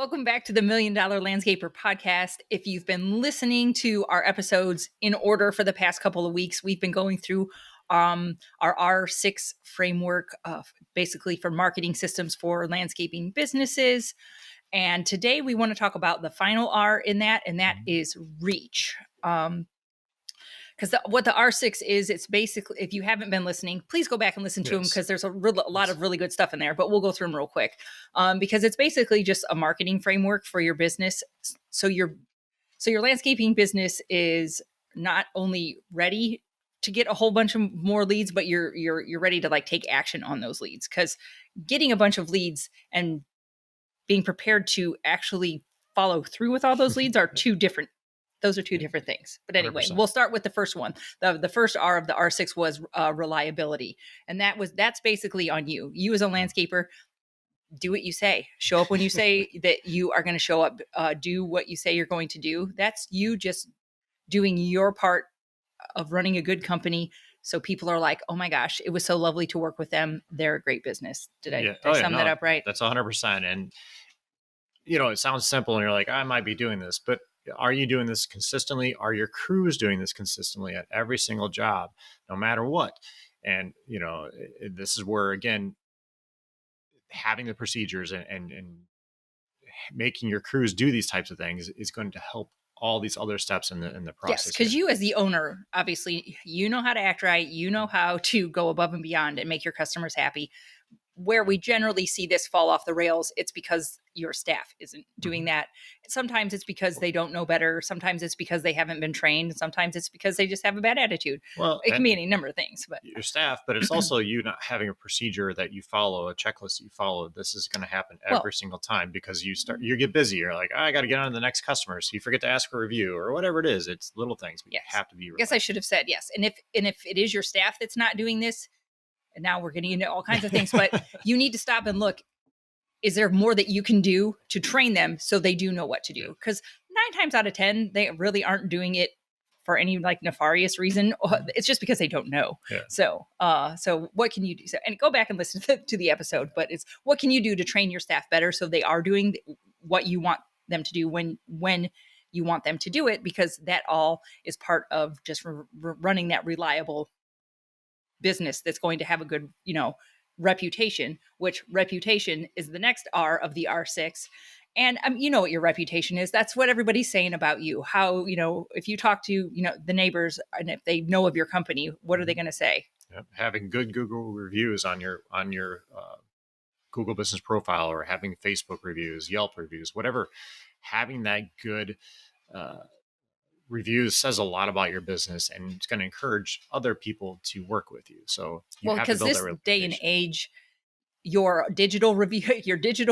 Welcome back to the $1 Million Landscaper podcast. If you've been listening to our episodes in order for the past couple of weeks, we've been going through our R6 framework, basically for marketing systems for landscaping businesses. And today we want to talk about the final R in that, and that is reach. Because what the R6 is, it's basically, if you haven't been listening, please go back and listen to them because there's a lot of really good stuff in there, but we'll go through them real quick because it's basically just a marketing framework for your business. So your landscaping business is not only ready to get a whole bunch of more leads, but you're ready to like take action on those leads, because getting a bunch of leads and being prepared to actually follow through with all those leads are two different things. But anyway, 100%. We'll start with the first one. The first R of the R6 was reliability. And that's basically on you. You as a landscaper, do what you say. Show up when you say that you are going to show up. Do what you say you're going to do. That's you just doing your part of running a good company. So people are like, oh my gosh, it was so lovely to work with them. They're a great business. Did I sum that up right? That's 100%. And, it sounds simple and you're like, I might be doing this, but are you doing this consistently? Are your crews doing this consistently at every single job, no matter what? And, this is where, again, having the procedures and making your crews do these types of things is going to help all these other steps in the process. Yes, because you as the owner, obviously, you know how to act right. You know how to go above and beyond and make your customers happy. Where we generally see this fall off the rails, it's because your staff isn't doing that. Sometimes it's because they don't know better. Sometimes it's because they haven't been trained. Sometimes it's because they just have a bad attitude. Well, it can be any number of things. But your staff, but it's also you not having a procedure that you follow, a checklist that you follow. This is going to happen every single time because you get busy. You're like, I got to get on to the next customer. So you forget to ask for a review or whatever it is. It's little things, but you have to be reliable. Yes, I should have said yes. And if it is your staff that's not doing this, and now we're getting into all kinds of things, but you need to stop and look, is there more that you can do to train them so they do know what to do? Because 9 times out of 10, they really aren't doing it for any like nefarious reason. It's just because they don't know. Yeah. So what can you do? So, and go back and listen to the episode, but it's what can you do to train your staff better so they are doing what you want them to do when you want them to do it, because that all is part of just running that reliable business that's going to have a good, reputation, which reputation is the next R of the R6. And you know what your reputation is. That's what everybody's saying about you. How, if you talk to, the neighbors and if they know of your company, what are they going to say? Yep. Having good Google reviews on your Google business profile, or having Facebook reviews, Yelp reviews, whatever, having that good reviews says a lot about your business, and it's going to encourage other people to work with you. So you have to build that reputation. Because this day and age, your digital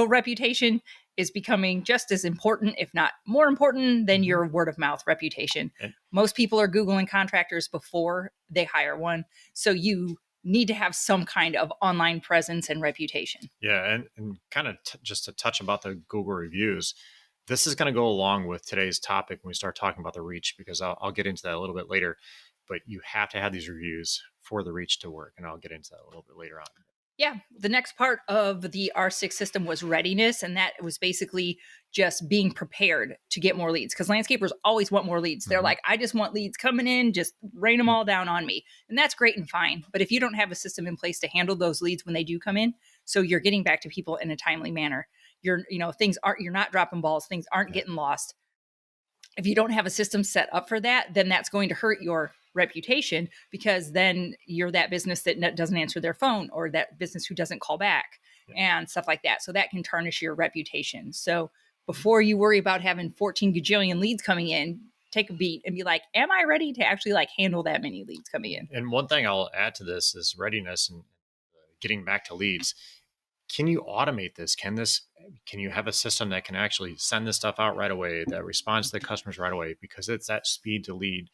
reputation is becoming just as important, if not more important, than your word of mouth reputation. Most people are Googling contractors before they hire one. So you need to have some kind of online presence and reputation. Yeah. And kind of just to touch about the Google reviews, this is going to go along with today's topic when we start talking about the reach, because I'll get into that a little bit later. But you have to have these reviews for the reach to work, and I'll get into that a little bit later on. Yeah, the next part of the R6 system was readiness, and that was basically just being prepared to get more leads, because landscapers always want more leads. They're like, I just want leads coming in, just rain them all down on me. And that's great and fine. But if you don't have a system in place to handle those leads when they do come in, so you're getting back to people in a timely manner, you're not dropping balls, things aren't getting lost. If you don't have a system set up for that, then that's going to hurt your reputation, because then you're that business that doesn't answer their phone, or that business who doesn't call back and stuff like that. So that can tarnish your reputation. So before you worry about having 14 gajillion leads coming in, take a beat and be like, am I ready to actually handle that many leads coming in? And one thing I'll add to this is readiness and getting back to leads. Can you automate this? Can you have a system that can actually send this stuff out right away, that responds to the customers right away? Because it's that speed to lead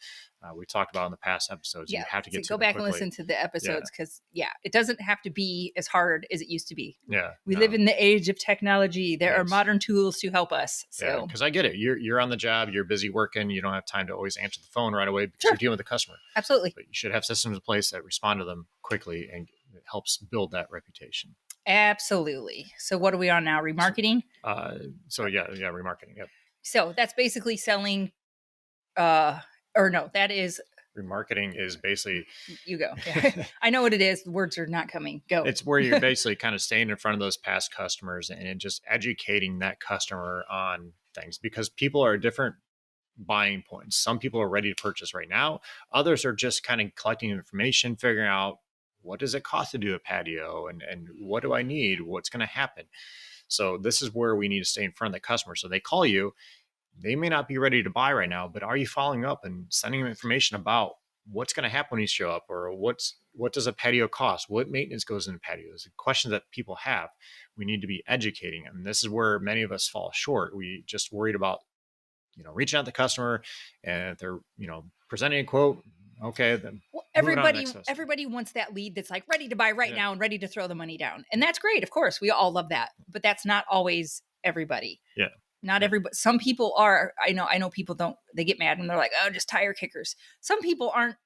we talked about in the past episodes. Yeah, you have to get go back and listen to the episodes, because it doesn't have to be as hard as it used to be. Yeah, we live in the age of technology. There are modern tools to help us. So because I get it, you're on the job, you're busy working, you don't have time to always answer the phone right away because you're dealing with the customer. Absolutely, but you should have systems in place that respond to them quickly, and it helps build that reputation. Absolutely. So what are we on now? So, Remarketing. uh, so yeah, remarketing. Yep. So that's basically selling. Uh, or no, that is Remarketing is basically you go. Yeah, I know what it is. The words are not coming. Go. it's where you're basically kind of staying in front of those past customers and just educating that customer on things because people are different buying points. Some people are ready to purchase right now. Others are just kind of collecting information, figuring out what does it cost to do a patio and what do I need? What's going to happen? So this is where we need to stay in front of the customer. So they call you, they may not be ready to buy right now, but are you following up and sending them information about what's going to happen when you show up or what does a patio cost? What maintenance goes into patios? The questions that people have, we need to be educating them. This is where many of us fall short. We just worried about reaching out to the customer and if they're, presenting a quote, okay, then Well, moving on to the next customer. everybody wants that lead that's like ready to buy right Yeah. now and ready to throw the money down. And that's great. Of course, we all love that. But that's not always everybody. Yeah. Not Yeah. everybody. Some people are, I know people don't, they get mad and they're like, oh, just tire kickers. Some people aren't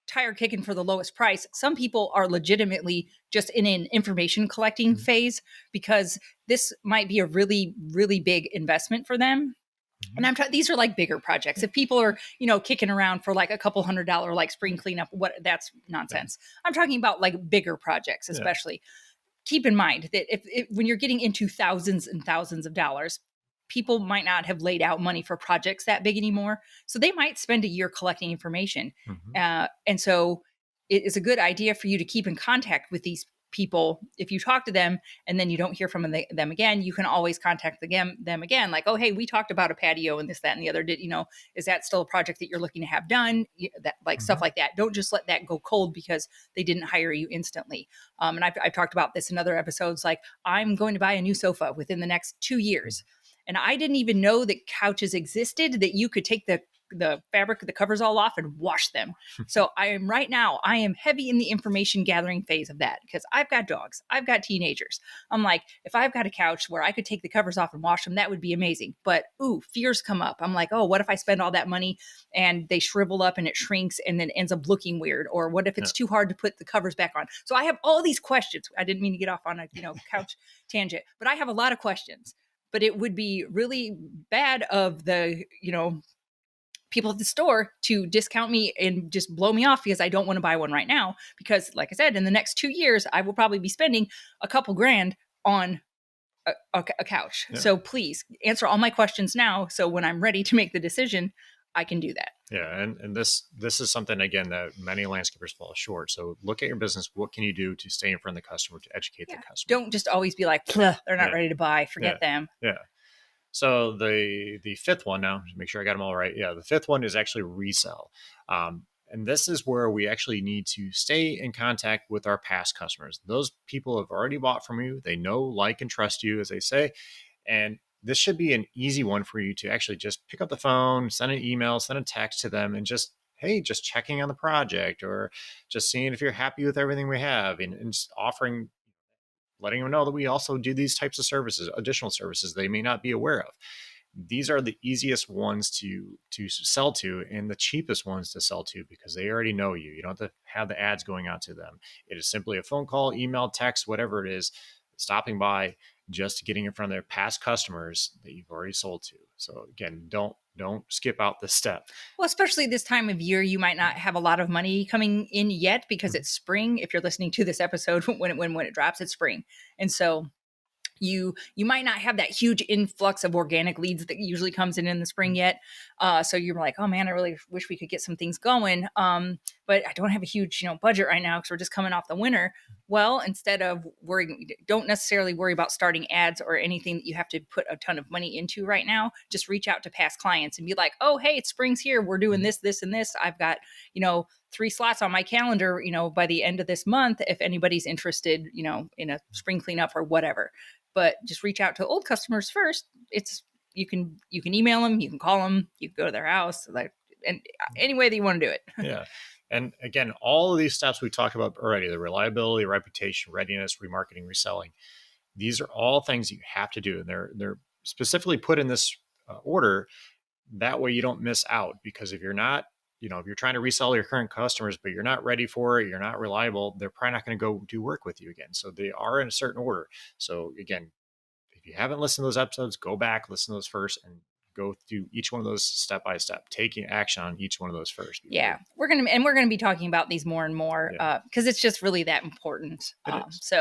tire kicking for the lowest price. Some people are legitimately just in an information collecting Mhm. phase because this might be a really, really big investment for them. And Mhm. these are like bigger projects. If people are, kicking around for like a couple $100 like spring cleanup, that's Yeah. nonsense. I'm talking about like bigger projects, Yeah. especially. Keep in mind that if when you're getting into thousands and thousands of dollars, people might not have laid out money for projects that big anymore. So they might spend a year collecting information. Mhm. And so it is a good idea for you to keep in contact with these people. If you talk to them and then you don't hear from them again, you can always contact them again. Like, oh, hey, we talked about a patio and this, that, and the other. Is that still a project that you're looking to have done? That like stuff Mhm. like that. Don't just let that go cold because they didn't hire you instantly. And I've talked about this in other episodes. Like, I'm going to buy a new sofa within the next 2 years. And I didn't even know that couches existed, that you could take the fabric, the covers all off and wash them. So I am heavy in the information gathering phase of that because I've got dogs, I've got teenagers. I'm like, if I've got a couch where I could take the covers off and wash them, that would be amazing. But fears come up. I'm like, oh, what if I spend all that money and they shrivel up and it shrinks and then ends up looking weird? Or what if Yeah. it's too hard to put the covers back on? So I have all these questions. I didn't mean to get off on a couch tangent, but I have a lot of questions. But it would be really bad of the people at the store to discount me and just blow me off because I don't want to buy one right now. Because, like I said, in the next 2 years, I will probably be spending a couple grand on a couch. Yeah. So please answer all my questions now. So when I'm ready to make the decision, I can do that. Yeah, and this is something again that many landscapers fall short. So look at your business. What can you do to stay in front of the customer to educate the Yeah. customer? Don't just always be like, they're not Yeah, ready to buy. yeah, Forget them. yeah. So the fifth one now, to make sure I got them all right. Yeah, the fifth one is actually resell, and this is where we actually need to stay in contact with our past customers. Those people have already bought from you. They know, like, and trust you, as they say, and this should be an easy one for you to actually just pick up the phone, send an email, send a text to them, and just hey, just checking on the project or just seeing if you're happy with everything we have, and just offering letting them know that we also do these types of services, additional services they may not be aware of. These are the easiest ones to sell to and the cheapest ones to sell to because they already know you. You don't have to have the ads going out to them. It is simply a phone call, email, text, whatever it is, stopping by, just getting in front of their past customers that you've already sold to. So again, don't skip out this step. Well, especially this time of year, you might not have a lot of money coming in yet because Mhm. it's spring. If you're listening to this episode when it drops, it's spring, and so you might not have that huge influx of organic leads that usually comes in the spring yet. So you're like, oh man, I really wish we could get some things going. But I don't have a huge budget right now because we're just coming off the winter. Well, instead of worrying, don't necessarily worry about starting ads or anything that you have to put a ton of money into right now. Just reach out to past clients and be like, oh, hey, it's spring's here. We're doing this, this, and this. I've got, 3 slots on my calendar, by the end of this month, if anybody's interested, in a spring cleanup or whatever. But just reach out to old customers first. It's you can email them, you can call them, you can go to their house, like, and any way that you want to do it. Yeah. And again, all of these steps we talked about already, the reliability, reputation, readiness, remarketing, reselling, these are all things you have to do. And they're specifically put in this order. That way you don't miss out because if you're not if you're trying to resell your current customers, but you're not ready for it, you're not reliable, they're probably not going to go do work with you again. So they are in a certain order. So again, if you haven't listened to those episodes, go back, listen to those first, and go through each one of those step by step, taking action on each one of those first. Yeah, we're gonna be talking about these more and more because it's just really that important. It is.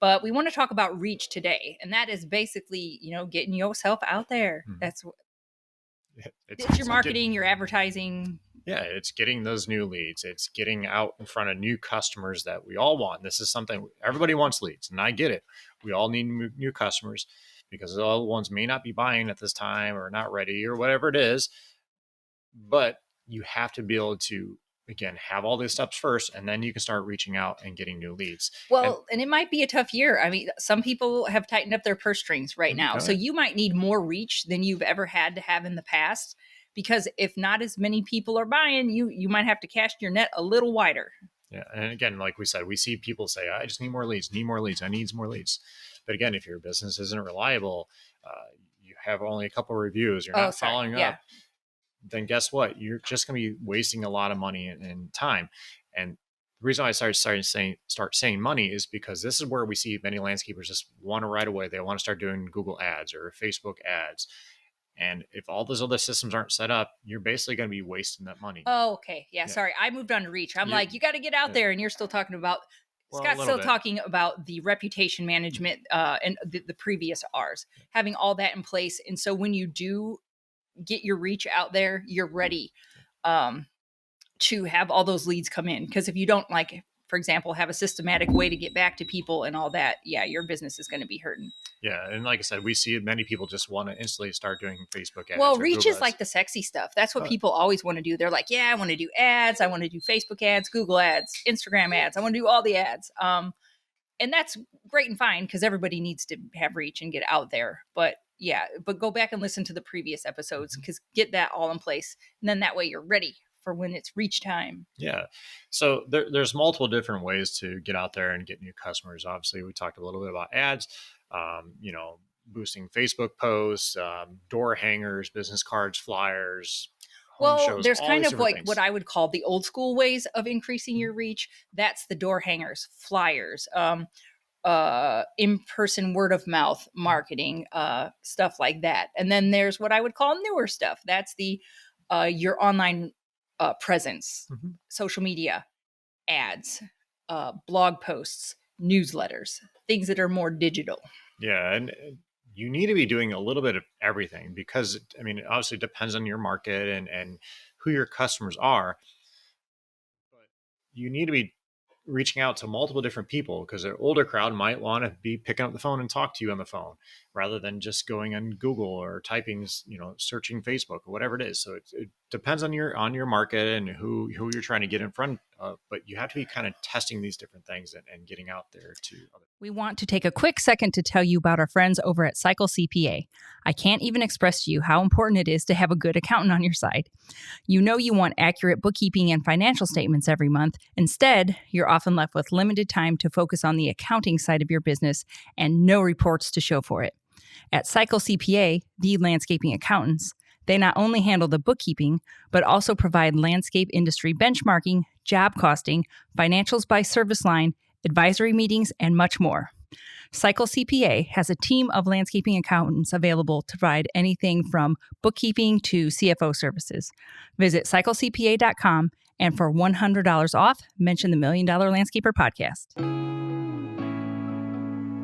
But we want to talk about reach today, and that is basically getting yourself out there. That's it's your marketing, your advertising. Yeah, it's getting those new leads. It's getting out in front of new customers that we all want. This is something everybody wants leads, and I get it. We all need new customers because the other ones may not be buying at this time or not ready or whatever it is. But you have to be able to, again, have all these steps first, and then you can start reaching out and getting new leads. Well, and it might be a tough year. I mean, some people have tightened up their purse strings right now. So you might need more reach than you've ever had to have in the past. Because if not as many people are buying, you might have to cast your net a little wider. Yeah. And again, like we said, we see people say, I just need more leads, I need more leads. But again, if your business isn't reliable, you have only a couple of reviews, you're not following up, then guess what? You're just going to be wasting a lot of money and time. And the reason I start saying money is because this is where we see many landscapers just want to right away. They want to start doing Google ads or Facebook ads. And if all those other systems aren't set up, you're basically going to be wasting that money. Oh, okay. Yeah. Sorry. I moved on to reach. I'm like, you got to get out there. And you're still talking about, Scott's still talking about the reputation management and the previous R's, having all that in place. And so when you do get your reach out there, you're ready to have all those leads come in. Because if you don't, like, for example, have a systematic way to get back to people and all that, your business is going to be hurting. Yeah. And like I said, we see many people just want to instantly start doing Facebook ads. Well, reach is like the sexy stuff. That's what people always want to do. They're like, I want to do ads. I want to do Facebook ads, Google ads, Instagram ads. I want to do all the ads. And that's great and fine because everybody needs to have reach and get out there. But go back and listen to the previous episodes because get that all in place. And then that way you're ready for when it's reach time. Yeah. So there's multiple different ways to get out there and get new customers. Obviously, we talked a little bit about ads, boosting Facebook posts, door hangers, business cards, flyers. Well, there's kind of like what I would call the old school ways of increasing your reach. That's the door hangers, flyers, in-person word of mouth marketing, stuff like that. And then there's what I would call newer stuff. That's the your online presence, social media, ads, blog posts, newsletters, things that are more digital. Yeah. And you need to be doing a little bit of everything because, it obviously depends on your market and who your customers are. But you need to be reaching out to multiple different people because an older crowd might want to be picking up the phone and talk to you on the phone rather than just going on Google or typing, searching Facebook or whatever it is. So it depends on your market and who you're trying to get in front of, but you have to be kind of testing these different things and getting out there to others. We want to take a quick second to tell you about our friends over at Cycle CPA. I can't even express to you how important it is to have a good accountant on your side. You want accurate bookkeeping and financial statements every month. Instead, you're often left with limited time to focus on the accounting side of your business and no reports to show for it. At Cycle CPA, the landscaping accountants, they not only handle the bookkeeping, but also provide landscape industry benchmarking, job costing, financials by service line, advisory meetings, and much more. Cycle CPA has a team of landscaping accountants available to provide anything from bookkeeping to CFO services. Visit cyclecpa.com and for $100 off, mention the $1 Million Landscaper podcast.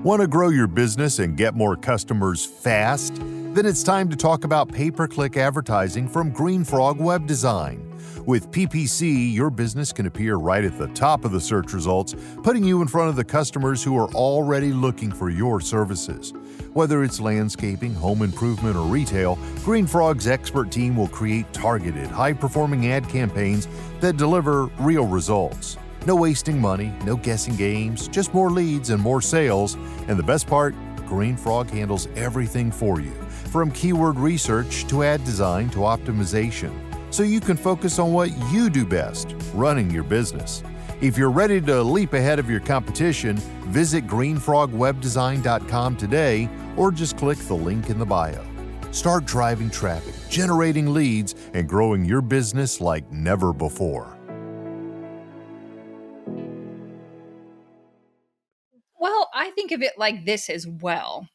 Want to grow your business and get more customers fast? Then it's time to talk about pay-per-click advertising from Green Frog Web Design. With PPC, your business can appear right at the top of the search results, putting you in front of the customers who are already looking for your services. Whether it's landscaping, home improvement, or retail, Green Frog's expert team will create targeted, high-performing ad campaigns that deliver real results. No wasting money, no guessing games, just more leads and more sales. And the best part, Green Frog handles everything for you, from keyword research to ad design to optimization, so you can focus on what you do best, running your business. If you're ready to leap ahead of your competition, visit greenfrogwebdesign.com today or just click the link in the bio. Start driving traffic, generating leads, and growing your business like never before. Well, I think of it like this as well.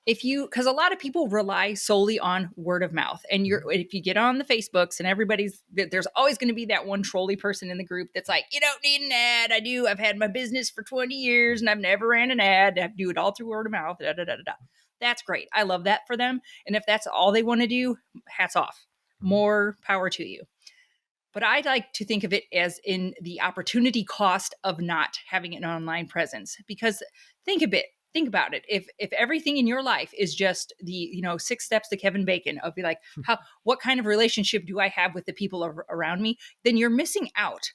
Because a lot of people rely solely on word of mouth, and if you get on the Facebooks and there's always going to be that one trolley person in the group that's like, you don't need an ad. I've had my business for 20 years and I've never ran an ad. I do it all through word of mouth. Da, da, da, da, da. That's great. I love that for them. And if that's all they want to do, hats off. More power to you. But I like to think of it as in the opportunity cost of not having an online presence. Because think about it. If everything in your life is just the 6 steps to Kevin Bacon of be like, what kind of relationship do I have with the people around me? Then you're missing out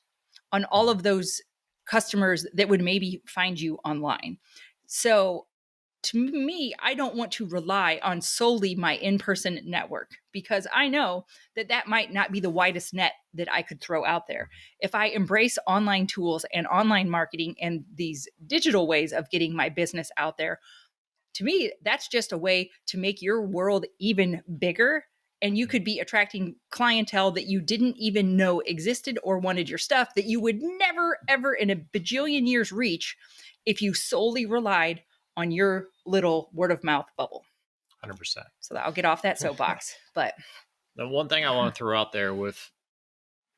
on all of those customers that would maybe find you online. So to me, I don't want to rely on solely my in-person network, because I know that might not be the widest net that I could throw out there. If I embrace online tools and online marketing and these digital ways of getting my business out there, to me, that's just a way to make your world even bigger. And you could be attracting clientele that you didn't even know existed or wanted your stuff, that you would never, ever in a bajillion years reach if you solely relied on your little word of mouth bubble. 100%. So I'll get off that soapbox. But the one thing I want to throw out there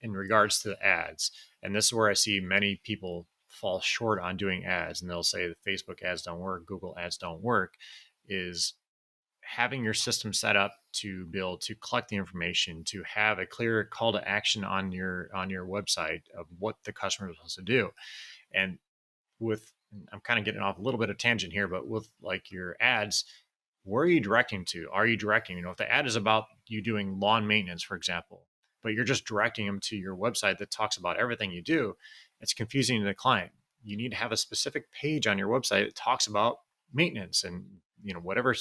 in regards to the ads, and this is where I see many people fall short on doing ads, and they'll say the Facebook ads don't work, Google ads don't work, is having your system set up to be able to collect the information, to have a clear call to action on your website of what the customer is supposed to do. And I'm kind of getting off a little bit of tangent here, but with like your ads, where are you directing to? Are you directing, if the ad is about you doing lawn maintenance, for example, but you're just directing them to your website that talks about everything you do, it's confusing to the client. You need to have a specific page on your website that talks about maintenance and, whatever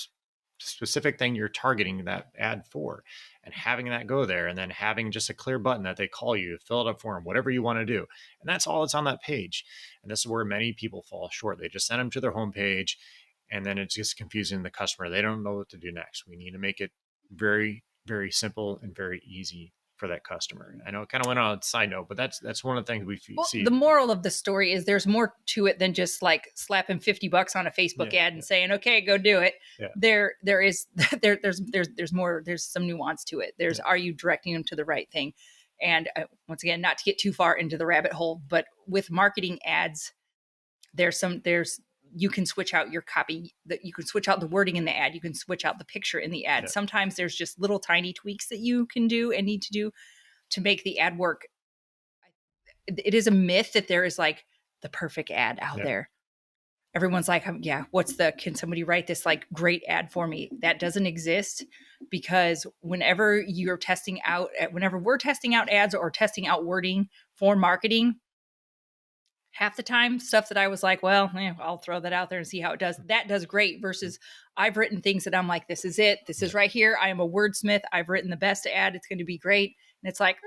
specific thing you're targeting that ad for, and having that go there, and then having just a clear button that they call you, fill it up for them, whatever you want to do. And that's all that's on that page. And this is where many people fall short. They just send them to their homepage, and then it's just confusing the customer. They don't know what to do next. We need to make it very, very simple and very easy for that customer. I know it kind of went on a side note, but that's one of the things we see. The moral of the story is there's more to it than just like slapping $50 on a Facebook ad and saying, okay, go do it. Yeah. There's more, there's some nuance to it. Are you directing them to the right thing? And once again, not to get too far into the rabbit hole, but with marketing ads, you can switch out your copy, that you can switch out the wording in the ad. You can switch out the picture in the ad. Yeah. Sometimes there's just little tiny tweaks that you can do and need to do to make the ad work. It is a myth that there is like the perfect ad out there. Everyone's like, can somebody write this like great ad for me? That doesn't exist, because whenever we're testing out ads or testing out wording for marketing, half the time stuff that I was like, I'll throw that out there and see how it does. That does great, versus I've written things that I'm like, this is it. This is right here. I am a wordsmith. I've written the best ad. It's going to be great. And it's like,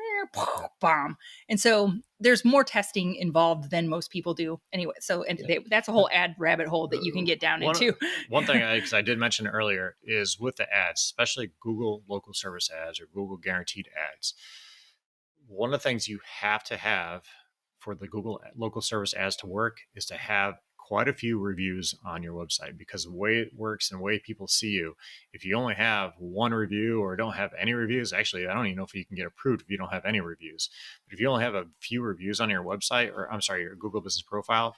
bomb. And so there's more testing involved than most people do anyway. So, that's a whole ad rabbit hole that you can get down into. One thing, because I did mention earlier, is with the ads, especially Google local service ads or Google guaranteed ads. One of the things you have to have for the Google local service ads to work is to have quite a few reviews on your website, because the way it works and the way people see you, if you only have one review or don't have any reviews, actually, I don't even know if you can get approved if you don't have any reviews. But if you only have a few reviews on your website, your Google business profile,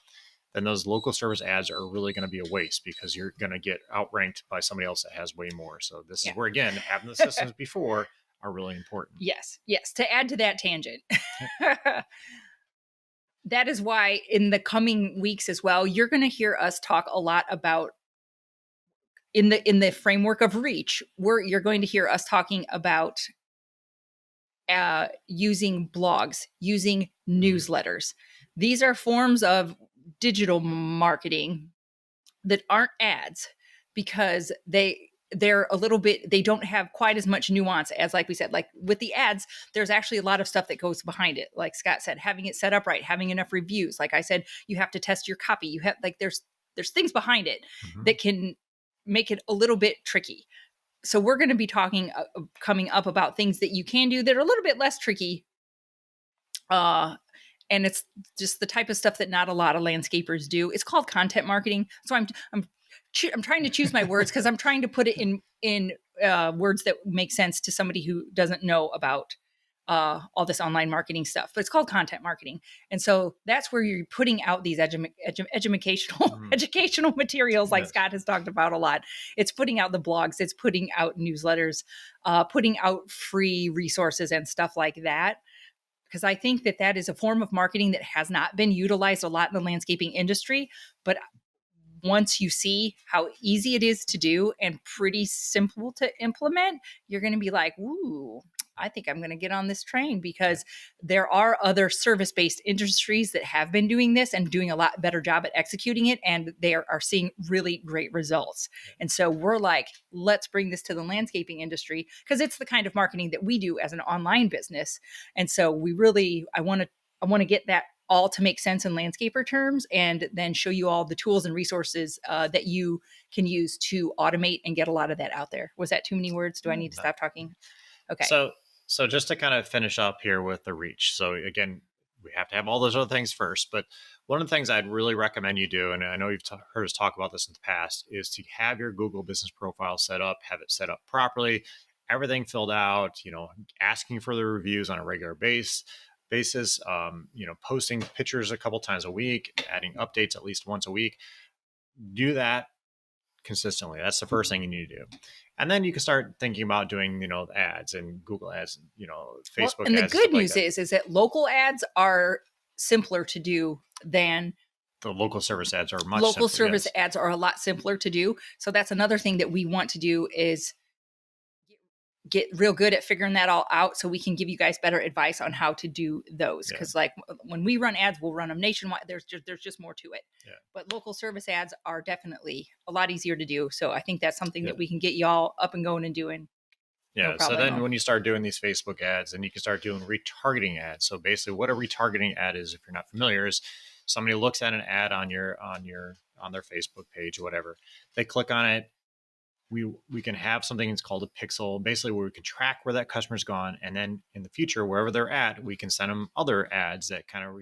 then those local service ads are really going to be a waste, because you're going to get outranked by somebody else that has way more. So this is where, again, having the systems before are really important. Yes. To add to that tangent. That is why in the coming weeks as well, you're going to hear us talk a lot about, in the framework of reach, you're going to hear us talking about using blogs, using newsletters. These are forms of digital marketing that aren't ads, because they're a little bit, they don't have quite as much nuance as, like we said, like with the ads, there's actually a lot of stuff that goes behind it. Like Scott said, having it set up right, having enough reviews. Like I said, you have to test your copy. You have there's things behind it that can make it a little bit tricky. So we're going to be talking coming up about things that you can do that are a little bit less tricky. And it's just the type of stuff that not a lot of landscapers do. It's called content marketing. So I'm trying to choose my words because I'm trying to put it in words that make sense to somebody who doesn't know about all this online marketing stuff. But it's called content marketing, and so that's where you're putting out these educational materials, like Yes. Scott has talked about a lot. It's putting out the blogs, it's putting out newsletters, putting out free resources and stuff like that. Because I think that that is a form of marketing that has not been utilized a lot in the landscaping industry. But once you see how easy it is to do and pretty simple to implement, you're going to be like, ooh, I think I'm going to get on this train, because there are other service-based industries that have been doing this and doing a lot better job at executing it, and they are seeing really great results. And so we're like, let's bring this to the landscaping industry, because it's the kind of marketing that we do as an online business. And so I want to get that all to make sense in landscaper terms, and then show you all the tools and resources that you can use to automate and get a lot of that out there. Was that too many words? Do I need to stop talking? Okay. So just to kind of finish up here with the reach. So again, we have to have all those other things first, but one of the things I'd really recommend you do, and I know you've heard us talk about this in the past, is to have your Google business profile set up, have it set up properly, everything filled out, asking for the reviews on a regular basis, posting pictures a couple times a week, adding updates at least once a week. Do that consistently. That's the first thing you need to do. And then you can start thinking about doing, ads and Google ads, and, Facebook and ads. The good news is that local ads are simpler to do than the local service ads are much local simpler, service yes. ads are a lot simpler to do. So that's another thing that we want to do, is get real good at figuring that all out, so we can give you guys better advice on how to do those. Because like when we run ads, we'll run them nationwide. There's just more to it. Yeah. But local service ads are definitely a lot easier to do. So I think that's something that we can get y'all up and going and doing. Yeah. So then when you start doing these Facebook ads, then you can start doing retargeting ads. So basically what a retargeting ad is, if you're not familiar, is somebody looks at an ad on their Facebook page or whatever. They click on it. We can have something that's called a pixel, basically where we can track where that customer's gone, and then in the future, wherever they're at, we can send them other ads that kind of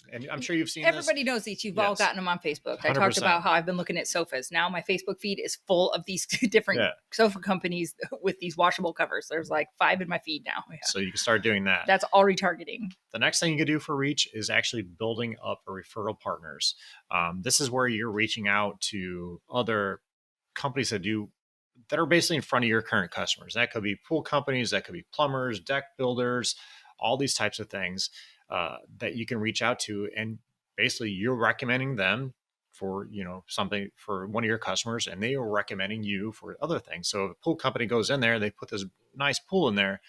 and I'm sure you've seen everybody knows these. You've all gotten them on Facebook. 100%. I talked about how I've been looking at sofas. Now my Facebook feed is full of these different sofa companies with these washable covers. There's like 5 in my feed now. Yeah. So you can start doing that. That's all retargeting. The next thing you can do for reach is actually building up a referral partners. This is where you're reaching out to other companies that are basically in front of your current customers. That could be pool companies, that could be plumbers, deck builders, all these types of things that you can reach out to. And basically you're recommending them for, something for one of your customers, and they are recommending you for other things. So if a pool company goes in there, they put this nice pool in there.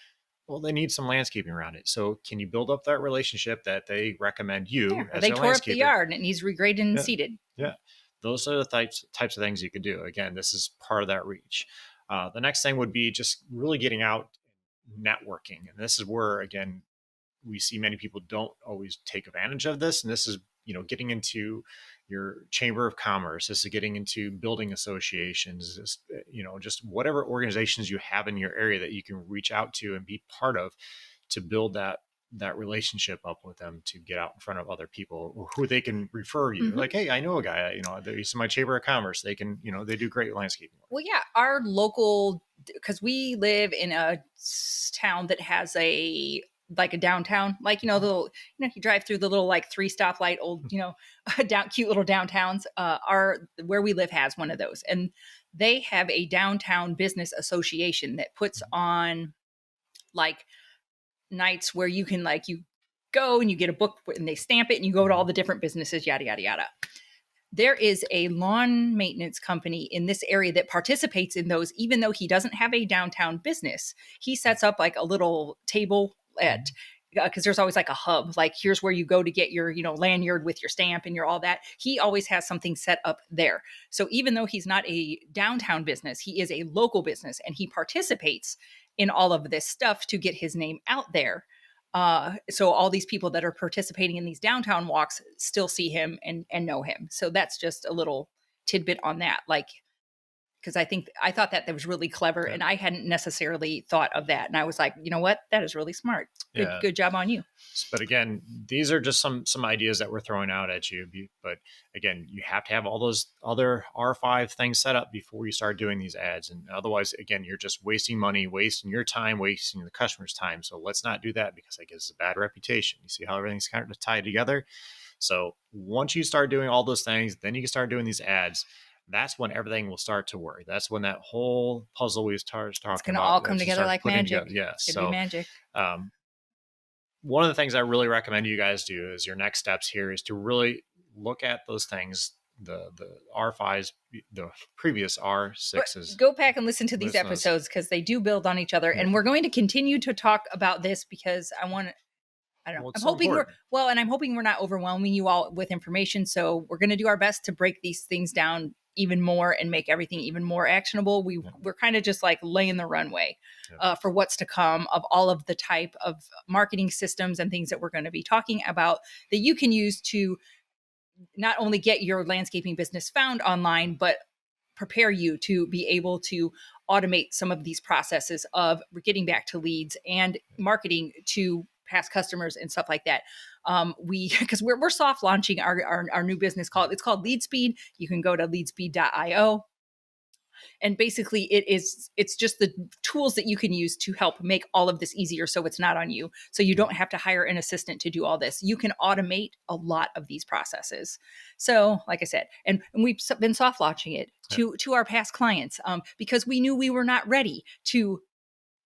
Well, they need some landscaping around it. So can you build up that relationship that they recommend you as they tore up the yard and it needs regraded and seeded. Yeah. Those are the types of things you could do. Again, this is part of that reach. The next thing would be just really getting out, networking. And this is where, again, we see many people don't always take advantage of this. And this is, getting into your chamber of commerce. This is getting into building associations, just whatever organizations you have in your area that you can reach out to and be part of, to build that relationship up with them, to get out in front of other people who they can refer you. Mm-hmm. Like, hey, I know a guy, he's in my chamber of commerce. They can, they do great landscaping work. Well, yeah, our local, because we live in a town that has a downtown, you drive through the little 3 stoplight old, cute little downtowns. Where we live has one of those, and they have a downtown business association that puts on nights where you can you go and you get a book and they stamp it and you go to all the different businesses, yada, yada, yada. There is a lawn maintenance company in this area that participates in those, even though he doesn't have a downtown business. He sets up a little table because there's always a hub, here's where you go to get your, lanyard with your stamp and your all that. He always has something set up there. So even though he's not a downtown business, he is a local business, and he participates in all of this stuff to get his name out there. So all these people that are participating in these downtown walks still see him and know him. So that's just a little tidbit on that. because I thought that was really clever, Yeah. and I hadn't necessarily thought of that. And I was like, you know what, that is really smart. Yeah. Good job on you. But again, these are just some ideas that we're throwing out at you. But again, you have to have all those other R5 things set up before you start doing these ads. And otherwise, again, you're just wasting money, wasting your time, wasting the customer's time. So let's not do that, because that gives us a bad reputation. You see how everything's kind of tied together? So once you start doing all those things, then you can start doing these ads. That's when everything will start to work. That's when that whole puzzle we started It's talking going to about all come actually together starts like putting magic. together. Yeah. It's going to be magic. Um, one of the things I really recommend you guys do is your next steps here is to really look at those things, the R5s, the previous R6s. Go back and listen to these Listen to those. episodes, because they do build on each other. Yeah. And we're going to continue to talk about this, because I don't know. Well, I'm it's so hoping important. and I'm hoping we're not overwhelming you all with information. So we're going to do our best to break these things down even more and make everything even more actionable. We're kind of just like laying the runway for what's to come, of all of the type of marketing systems and things that we're going to be talking about that you can use to not only get your landscaping business found online, but prepare you to be able to automate some of these processes of getting back to leads and marketing to past customers and stuff like that. Because we're soft launching our new business it's called Lead Speed. You can go to leadspeed.io. And basically it's just the tools that you can use to help make all of this easier, so it's not on you. So you don't have to hire an assistant to do all this. You can automate a lot of these processes. So like I said, and we've been soft launching it to our past clients, because we knew we were not ready to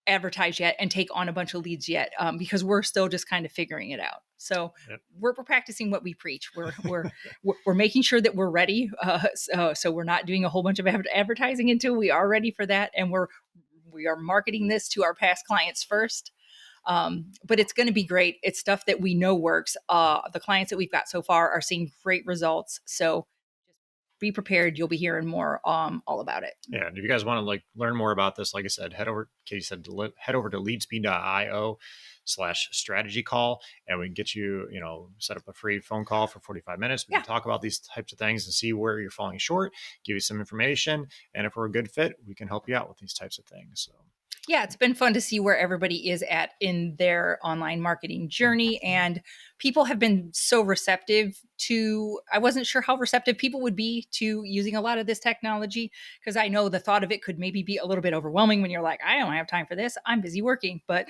advertise yet and take on a bunch of leads yet, because we're still just kind of figuring it out. So we're practicing what we preach. We're making sure that we're ready. So we're not doing a whole bunch of advertising until we are ready for that, and we are marketing this to our past clients first. But it's going to be great. It's stuff that we know works. The clients that we've got so far are seeing great results. So be prepared. You'll be hearing more all about it. Yeah. And if you guys want to learn more about this, like I said, head over to leadspeed.io/strategy call, and we can get you, set up a free phone call for 45 minutes. We can talk about these types of things and see where you're falling short, give you some information. And if we're a good fit, we can help you out with these types of things. So yeah, it's been fun to see where everybody is at in their online marketing journey. And people have been so receptive I wasn't sure how receptive people would be to using a lot of this technology, because I know the thought of it could maybe be a little bit overwhelming when you're like, I don't have time for this. I'm busy working. But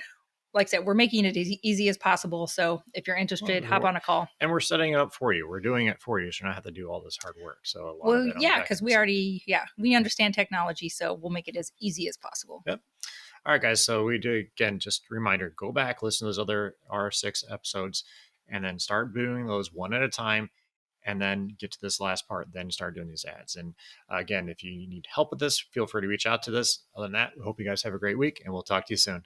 like I said, we're making it as easy as possible. So if you're interested, hop on a call. And we're setting it up for you. We're doing it for you, so you don't have to do all this hard work. So because we understand technology, so we'll make it as easy as possible. Yep. All right, guys. So we do, again, just a reminder, go back, listen to those other R6 episodes, and then start doing those one at a time, and then get to this last part, then start doing these ads. And again, if you need help with this, feel free to reach out to us. Other than that, we hope you guys have a great week, and we'll talk to you soon.